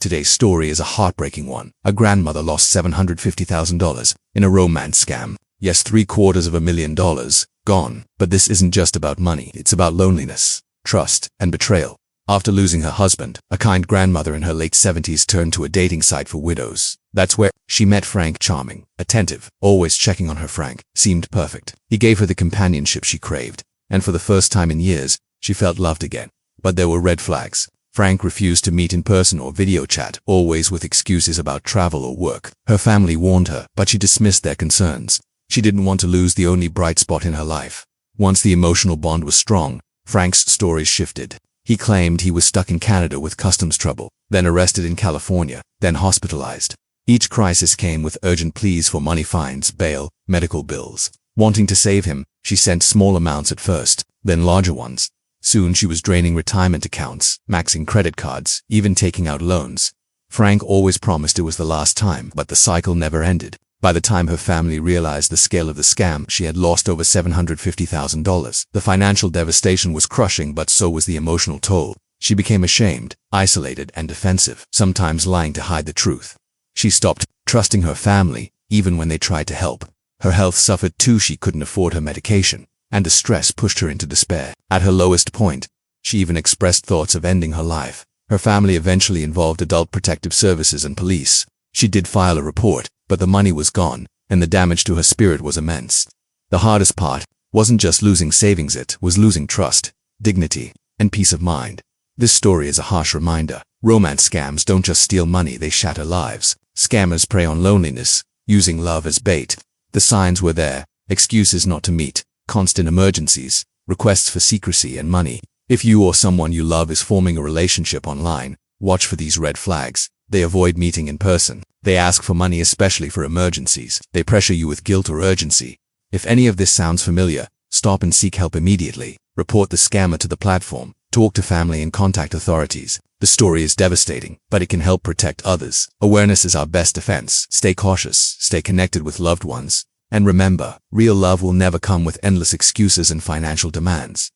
Today's story is a heartbreaking one. A grandmother lost $750,000 in a romance scam. Yes, $750,000 gone. But this isn't just about money. It's about loneliness, trust, and betrayal. After losing her husband, a kind grandmother in her late 70s turned to a dating site for widows. That's where she met Frank. Charming, attentive, always checking on her. Frank seemed perfect. He gave her the companionship she craved, and for the first time in years, she felt loved again. But there were red flags. Frank refused to meet in person or video chat, always with excuses about travel or work. Her family warned her, but she dismissed their concerns. She didn't want to lose the only bright spot in her life. Once the emotional bond was strong, Frank's story shifted. He claimed he was stuck in Canada with customs trouble, then arrested in California, then hospitalized. Each crisis came with urgent pleas for money, fines, bail, medical bills. Wanting to save him, she sent small amounts at first, then larger ones. Soon she was draining retirement accounts, maxing credit cards, even taking out loans. Frank always promised it was the last time, but the cycle never ended. By the time her family realized the scale of the scam, she had lost over $750,000. The financial devastation was crushing, but so was the emotional toll. She became ashamed, isolated, and defensive, sometimes lying to hide the truth. She stopped trusting her family, even when they tried to help. Her health suffered too. She couldn't afford her medication, and the stress pushed her into despair. At her lowest point, she even expressed thoughts of ending her life. Her family eventually involved Adult Protective Services and police. She did file a report, but the money was gone, and the damage to her spirit was immense. The hardest part wasn't just losing savings, it was losing trust, dignity, and peace of mind. This story is a harsh reminder. Romance scams don't just steal money, they shatter lives. Scammers prey on loneliness, using love as bait. The signs were there: excuses not to meet, constant emergencies, requests for secrecy and money. If you or someone you love is forming a relationship online, watch for these red flags. They avoid meeting in person. They ask for money, especially for emergencies. They pressure you with guilt or urgency. If any of this sounds familiar, stop and seek help immediately. Report the scammer to the platform. Talk to family and contact authorities. The story is devastating, but it can help protect others. Awareness is our best defense. Stay cautious, stay connected with loved ones. And remember, real love will never come with endless excuses and financial demands.